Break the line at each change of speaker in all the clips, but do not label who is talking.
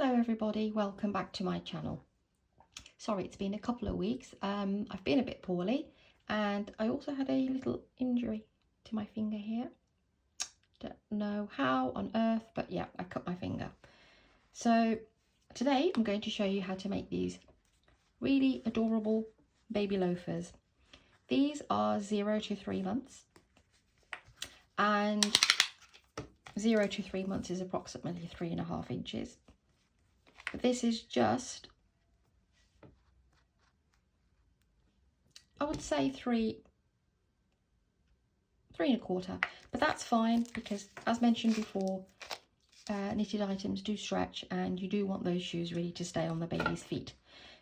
Hello everybody, welcome back to my channel. Sorry, it's been a couple of weeks. I've been a bit poorly and I also had a little injury to my finger here. Don't know how on earth, but yeah, I cut my finger. So today I'm going to show you how to make these really adorable baby loafers. These are 0 to 3 months and 0 to 3 months is approximately 3.5 inches. But this is just, I would say 3.25, but that's fine because, as mentioned before, knitted items do stretch and you do want those shoes really to stay on the baby's feet.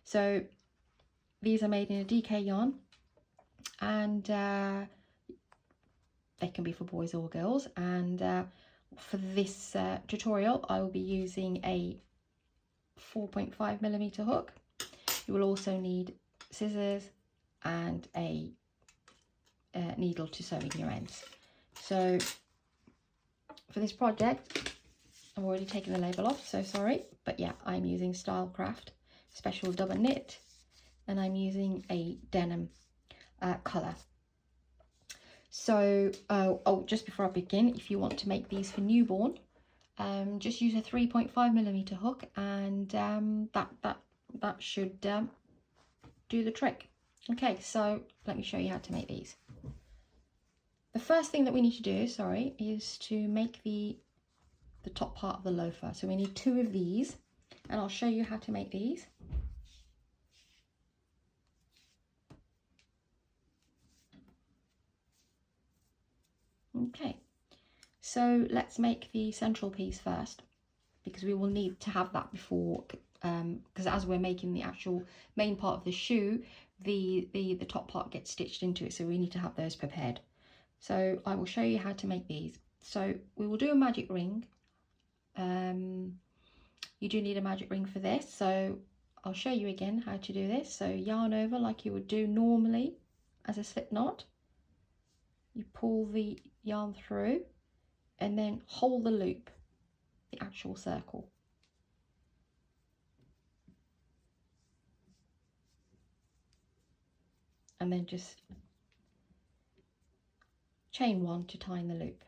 So these are made in a DK yarn and they can be for boys or girls, and for this tutorial I will be using a 4.5mm hook. You will also need scissors and a needle to sew in your ends. So for this project, I've already taken the label off, so sorry, but yeah, I'm using Stylecraft Special Double Knit and I'm using a denim colour. So just before I begin, if you want to make these for newborn, just use a 3.5mm hook and that should do the trick. Okay, so let me show you how to make these. The first thing that we need to do, is to make the top part of the loafer. So we need 2 of these, and I'll show you how to make these. Okay, so let's make the central piece first, because we will need to have that before, because as we're making the actual main part of the shoe, the top part gets stitched into it, so we need to have those prepared. So I will show you how to make these. So we will do a magic ring. You do need a magic ring for this, so I'll show you again how to do this. So yarn over like you would do normally as a slip knot. You pull the yarn through and then hold the loop, the actual circle. And then just chain 1 to tie in the loop.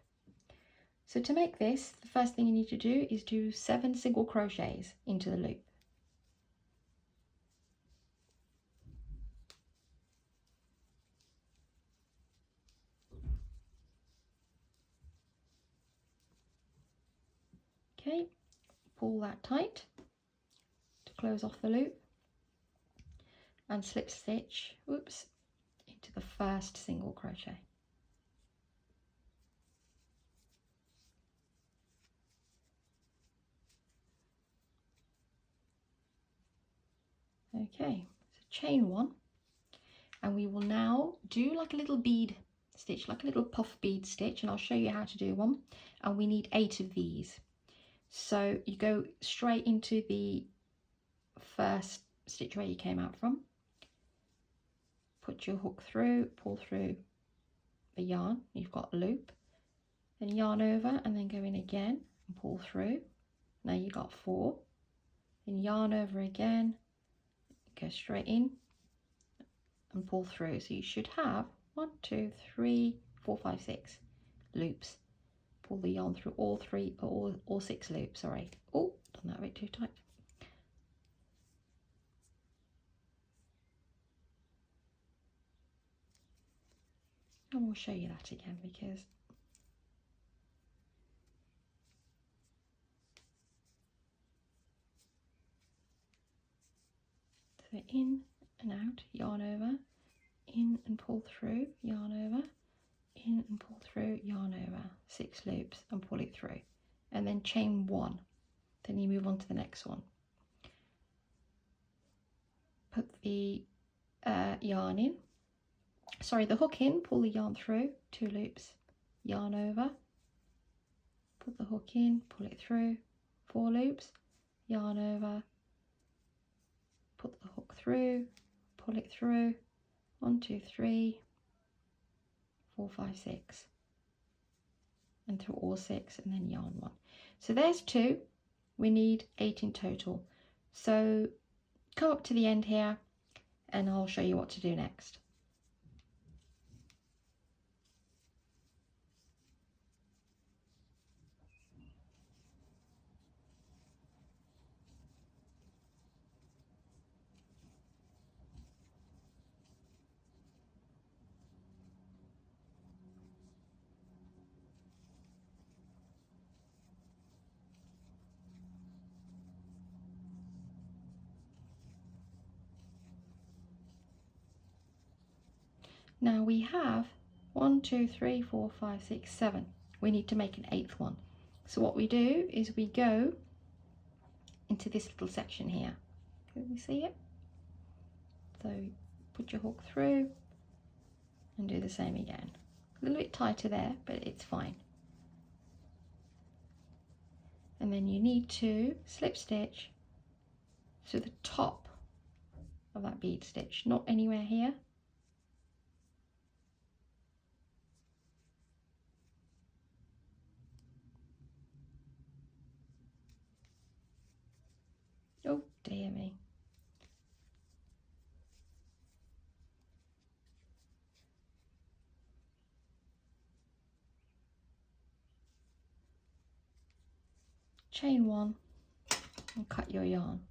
So to make this, the first thing you need to do is do 7 single crochets into the loop. Okay, pull that tight to close off the loop and slip stitch, into the first single crochet. Okay, so chain 1, and we will now do like a little bead stitch, like a little puff bead stitch, and I'll show you how to do one. And we need 8 of these. So you go straight into the first stitch where you came out from, put your hook through, pull through the yarn, you've got a loop, then yarn over and then go in again and pull through. Now you got 4, then yarn over again, go straight in and pull through. So you should have 1, 2, 3, 4, 5, 6 loops. Pull the yarn through all 6 loops. Sorry. Oh, done that a bit too tight. And we'll show you that again because so in and out, yarn over, in and pull through, yarn over, in and pull through, yarn over, 6 loops and pull it through, and then chain 1. Then you move on to the next one. Put the yarn in, the hook in, pull the yarn through, 2 loops, yarn over, put the hook in, pull it through, 4 loops, yarn over, put the hook through, pull it through, 1, 2, 3, 4, 5, 6, and through all 6, and then yarn 1. So there's 2. we need 8 in total. So come up to the end here and I'll show you what to do next. Now we have 1, 2, 3, 4, 5, 6, 7. We need to make an 8th one. So what we do is we go into this little section here. Can you see it? So put your hook through and do the same again. A little bit tighter there, but it's fine. And then you need to slip stitch to the top of that bead stitch, not anywhere here. Oh dear me. Chain 1 and cut your yarn.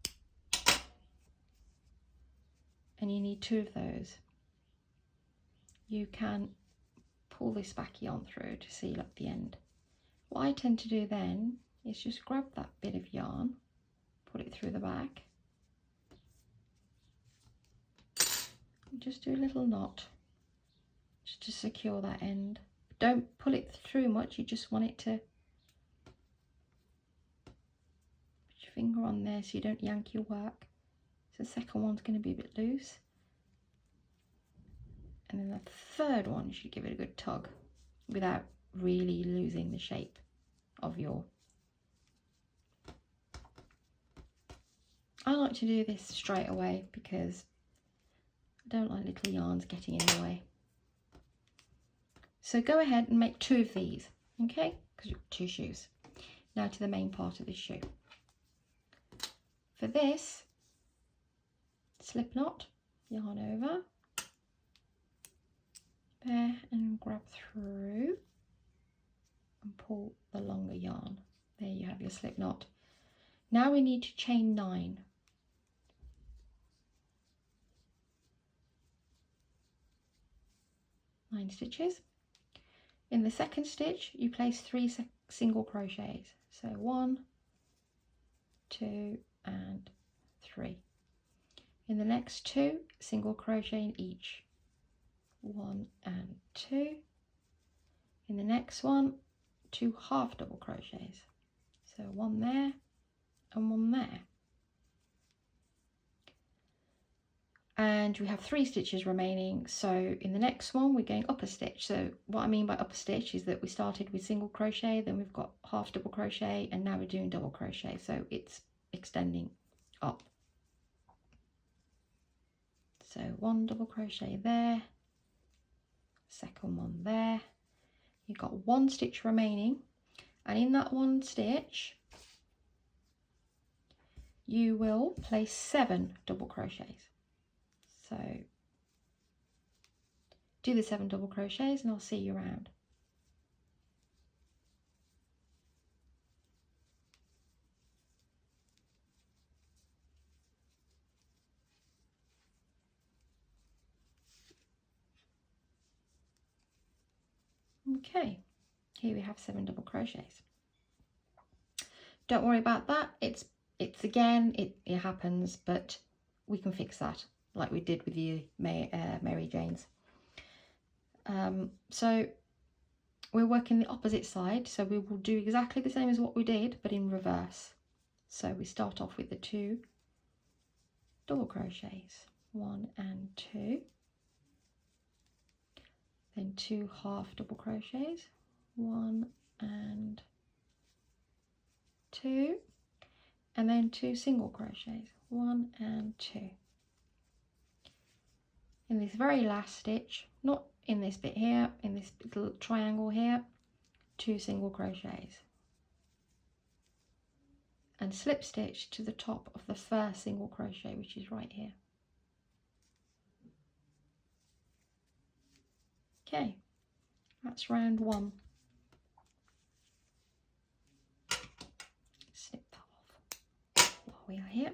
And you need 2 of those. You can pull this back yarn through to seal up the end. What I tend to do then is just grab that bit of yarn, put it through the back, and just do a little knot just to secure that end. Don't pull it through much, you just want it to put your finger on there so you don't yank your work. So the second one's going to be a bit loose. And then the third one, you should give it a good tug without really losing the shape of your... I like to do this straight away because I don't like little yarns getting in the way. So go ahead and make 2 of these, okay? Because you've got 2 shoes. Now to the main part of the shoe. For this, slip knot, yarn over, there, and grab through and pull the longer yarn. There you have your slip knot. Now we need to chain 9. Nine stitches. In the second stitch, you place 3 single crochets. So 1, 2, and 3. In the next 2, single crochet in each. 1 and 2. In the next one, 2 half double crochets. So 1 there and 1 there. And we have 3 stitches remaining, so in the next one we're going up a stitch. So what I mean by up a stitch is that we started with single crochet, then we've got half double crochet, and now we're doing double crochet, so it's extending up. So 1 double crochet there, second one there. You've got 1 stitch remaining, and in that 1 stitch you will place 7 double crochets. So do the 7 double crochets and I'll see you around. Okay, here we have 7 double crochets. Don't worry about that, it's again, it happens, but we can fix that like we did with the Mary Janes. So we're working the opposite side, so we will do exactly the same as what we did, but in reverse. So we start off with the 2 double crochets, 1 and 2, then 2 half double crochets, 1 and 2, and then 2 single crochets, 1 and 2. In this very last stitch, not in this bit here, in this little triangle here, 2 single crochets and slip stitch to the top of the first single crochet, which is right here. Okay, that's round 1. Snip that off while we are here.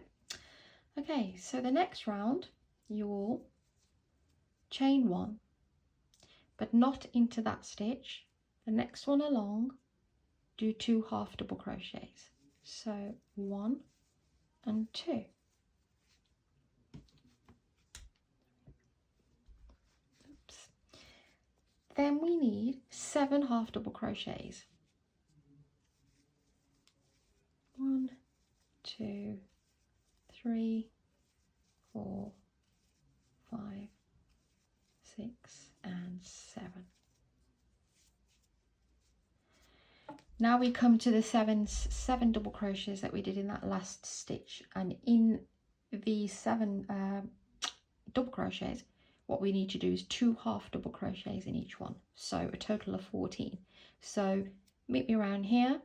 Okay, so the next round you will chain 1, but not into that stitch. The next one along, do 2 half double crochets. So 1 and 2. Oops. Then we need 7 half double crochets. 1, 2, 3, 4, 5, 6, and 7. Now we come to the 7 double crochets that we did in that last stitch, and in the 7 double crochets, what we need to do is 2 half double crochets in each one, so a total of 14. So meet me around here,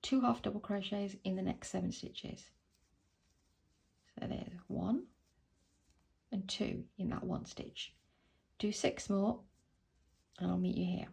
2 half double crochets in the next 7 stitches. So there's 1 and 2 in that 1 stitch. Do 6 more and I'll meet you here.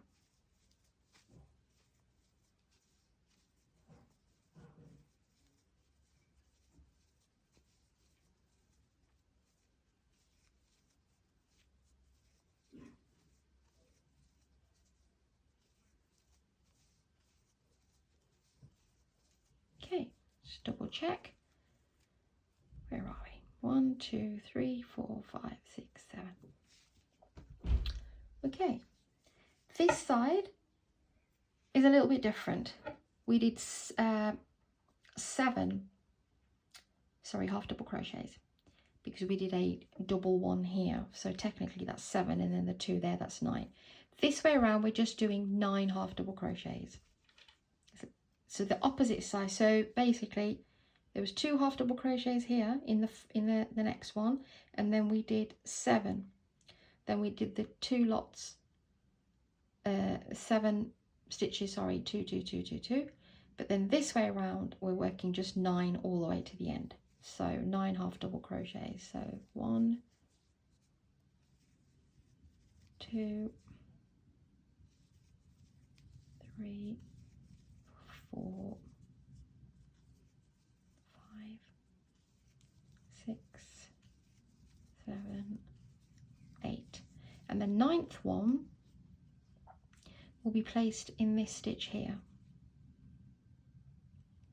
Okay, just double check. Where are we? 1, 2, 3, 4, 5, 6, 7. Okay, this side is a little bit different. We did 7 half double crochets because we did a double one here, so technically that's 7, and then the 2 there, that's 9. This way around we're just doing 9 half double crochets. So the opposite side, so basically there was 2 half double crochets here in the next one, and then we did 7. Then we did the 2 lots, 7 stitches, sorry, 2, 2, 2, 2, 2. But then this way around we're working just 9 all the way to the end. So 9 half double crochets. So 1, 2, 3, 4, 5, 6, 7, 8. And the 9th one will be placed in this stitch here.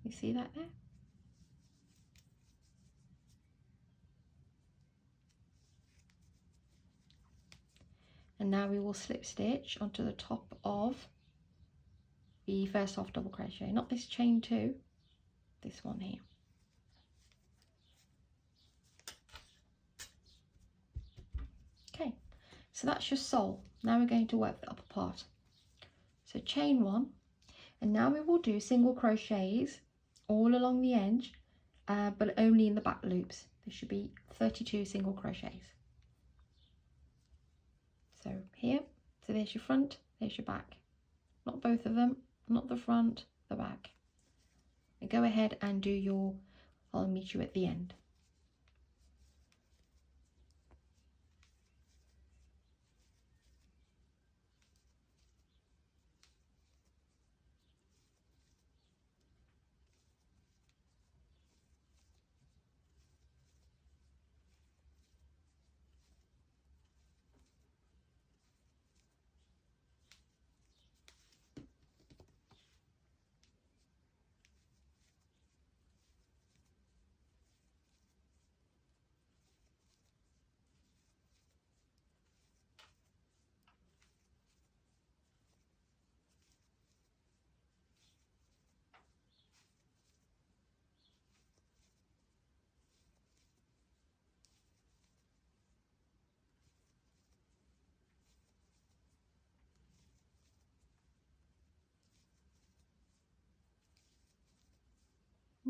You see that there? And now we will slip stitch onto the top of the first half double crochet, not this chain 2, this one here. Okay, so that's your sole. Now we're going to work the upper part. So chain 1, and now we will do single crochets all along the edge, but only in the back loops. There should be 32 single crochets. So here, so there's your front, there's your back. Not both of them, not the front, the back. And go ahead and do your, I'll meet you at the end.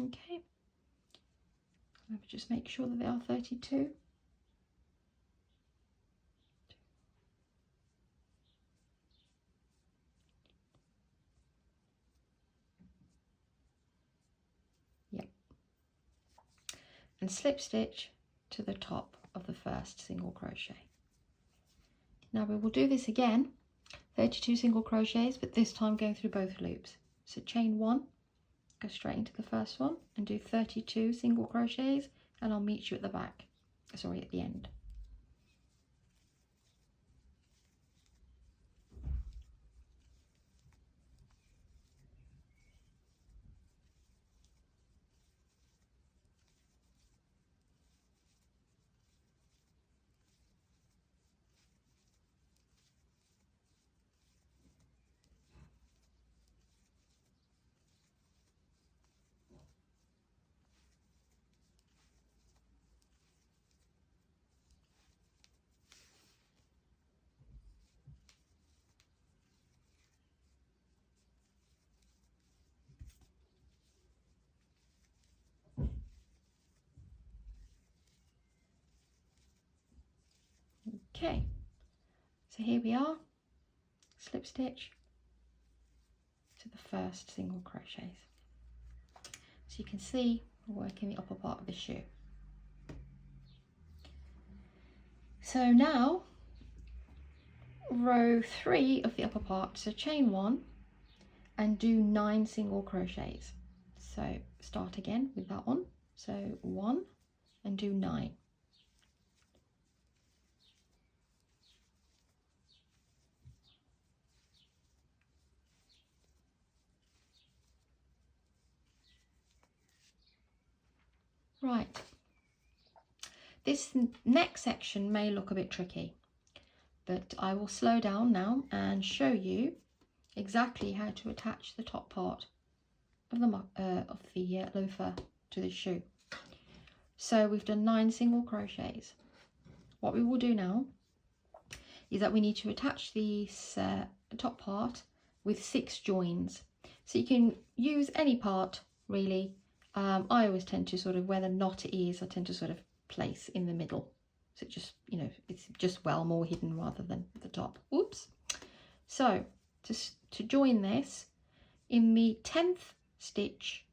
Okay, let me just make sure that they are 32. Yep, and slip stitch to the top of the first single crochet. Now we will do this again, 32 single crochets, but this time going through both loops. So chain 1, go straight into the first one and do 32 single crochets, and I'll meet you at the back, sorry, at the end. Okay, so here we are, slip stitch to the first single crochets. So you can see we're working the upper part of the shoe. So now row 3 of the upper part, so chain 1 and do 9 single crochets. So start again with that one, so 1 and do 9. Right, this next section may look a bit tricky, but I will slow down now and show you exactly how to attach the top part of the loafer to the shoe. So we've done 9 single crochets. What we will do now is that we need to attach the top part with 6 joins. So you can use any part really. I always tend to sort of, where the knot is, I tend to sort of place in the middle. So it just, you know, it's just well more hidden rather than at the top. Oops. So to join this, in the 10th stitch,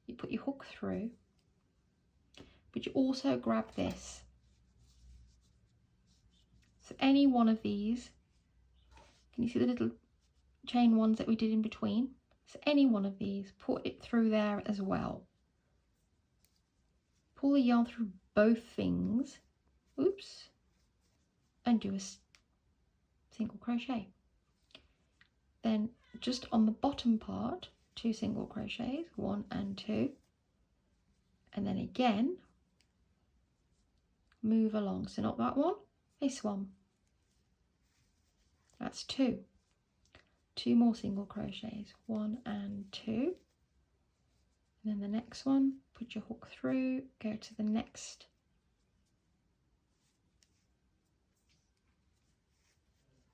you put your hook through, but you also grab this. So any one of these, can you see the little chain ones that we did in between? So any one of these, put it through there as well. Pull the yarn through both things, oops, and do a single crochet. Then just on the bottom part, 2 single crochets, 1 and 2, and then again move along. So not that one, this one. That's 2. 2 more single crochets, 1 and 2, and then the next one, put your hook through, go to the next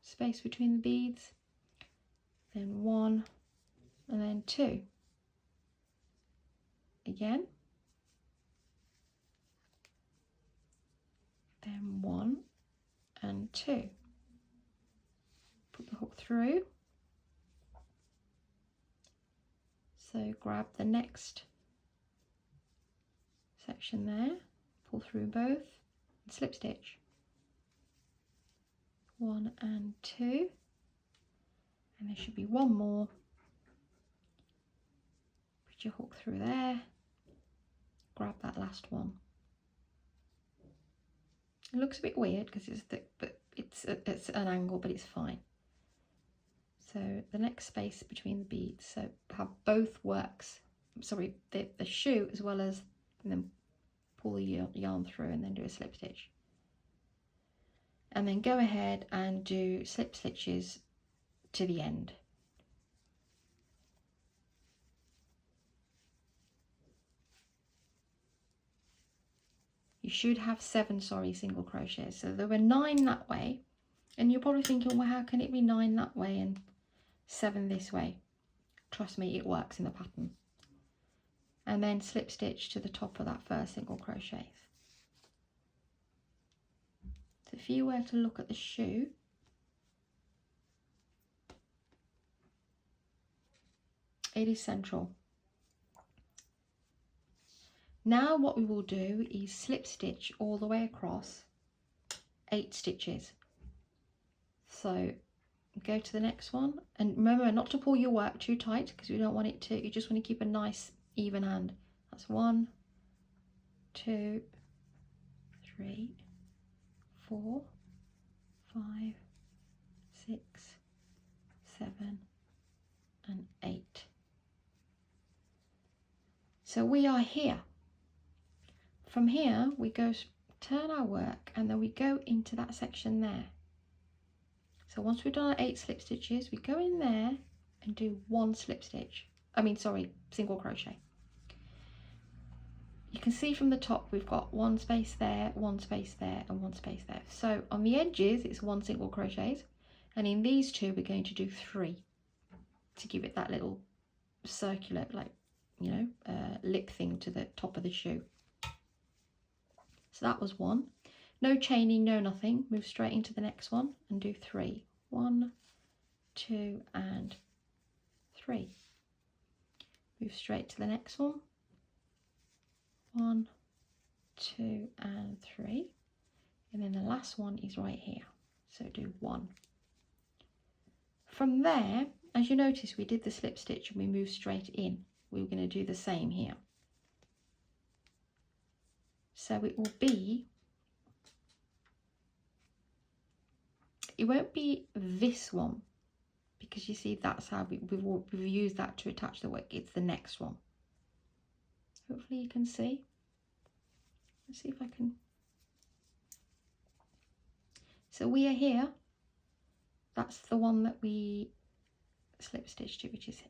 space between the beads, then 1 and then 2 again, then 1 and 2, put the hook through, so grab the next section there, pull through both and slip stitch, 1 and 2, and there should be one more, put your hook through there, grab that last one. It looks a bit weird because it's thick, but it's an angle, but it's fine. So the next space between the beads, so have both works, sorry, the shoe as well as, and then pull the yarn through and then do a slip stitch. And then go ahead and do slip stitches to the end. You should have 7, single crochets. So there were 9 that way, and you're probably thinking, well, how can it be 9 that way and 7 this way? Trust me, it works in the pattern. And then slip stitch to the top of that first single crochet. So if you were to look at the shoe, it is central. Now what we will do is slip stitch all the way across 8 stitches. So go to the next one, and remember not to pull your work too tight because we don't want it to, you just want to keep a nice even hand. That's 1, 2, 3, 4, 5, 6, 7 and 8. So we are here. From here we go turn our work, and then we go into that section there. So once we've done our 8 slip stitches, we go in there and do 1 slip stitch. Single crochet. You can see from the top we've got 1 space there, 1 space there and 1 space there. So on the edges it's 1 single crochet, and in these 2 we're going to do 3 to give it that little circular, like, you know, lip thing to the top of the shoe. So that was 1. No chaining, no nothing. Move straight into the next one and do 3. 1, 2 and 3. Move straight to the next one. 1, 2 and 3. And then the last one is right here. So do 1. From there, as you notice, we did the slip stitch and we moved straight in. We were going to do the same here. So it will be, it won't be this one, because you see that's how we've used that to attach the work. It's the next one. Hopefully you can see. Let's see if I can. So we are here. That's the one that we slip stitched to, which is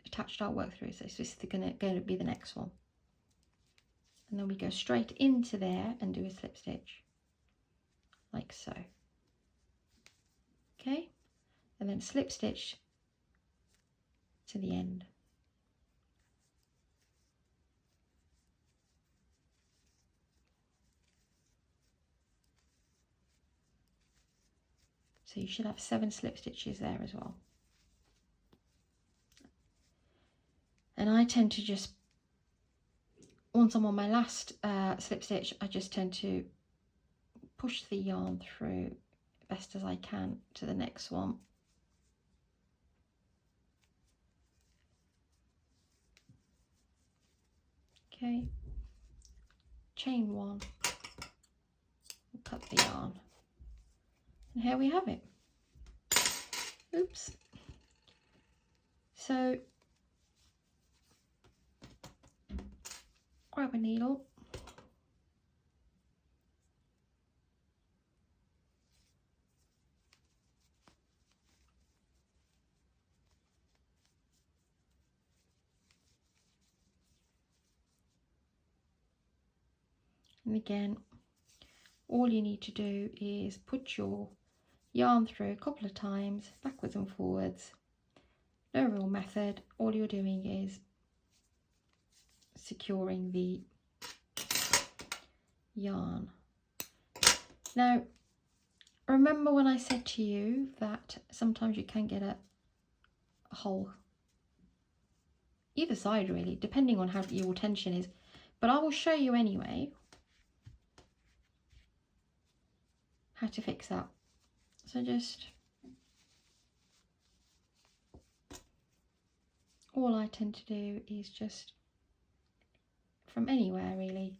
attached our work through. So this is going to be the next one. And then we go straight into there and do a slip stitch, like so. Okay, and then slip stitch to the end. So you should have 7 slip stitches there as well. And I tend to just, once I'm on my last slip stitch, I just tend to push the yarn through best as I can to the next one. Okay, chain 1, cut the yarn, and here we have it. Oops. So grab a needle, and again, all you need to do is put your yarn through a couple of times, backwards and forwards. No real method. All you're doing is securing the yarn. Now, remember when I said to you that sometimes you can get a hole either side, really, depending on how your tension is, but I will show you anyway how to fix that. So just, all I tend to do is just from anywhere really,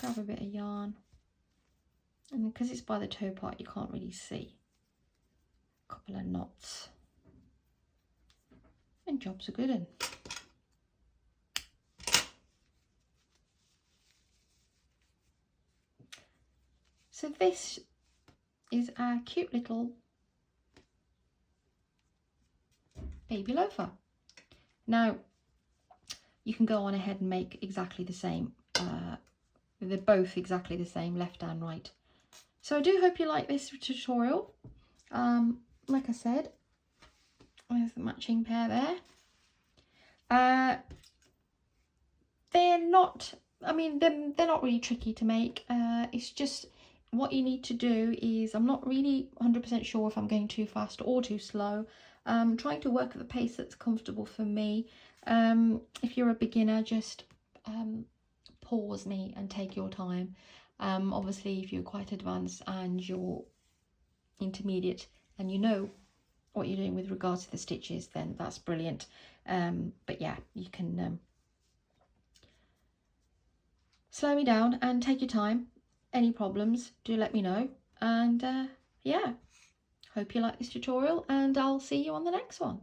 grab a bit of yarn, and because it's by the toe part you can't really see, a couple of knots, and job's a good one. So this is our cute little baby loafer. Now you can go on ahead and make exactly the same. They're both exactly the same, left and right. So I do hope you like this tutorial. Like I said, there's the matching pair there. They're not, I mean, they're not really tricky to make. It's just what you need to do is, I'm not really 100% sure if I'm going too fast or too slow. I'm trying to work at the pace that's comfortable for me. If you're a beginner, just pause me and take your time. Obviously, if you're quite advanced and you're intermediate and you know what you're doing with regards to the stitches, then that's brilliant. But yeah, you can slow me down and take your time. Any problems, do let me know. And yeah, hope you like this tutorial, and I'll see you on the next one.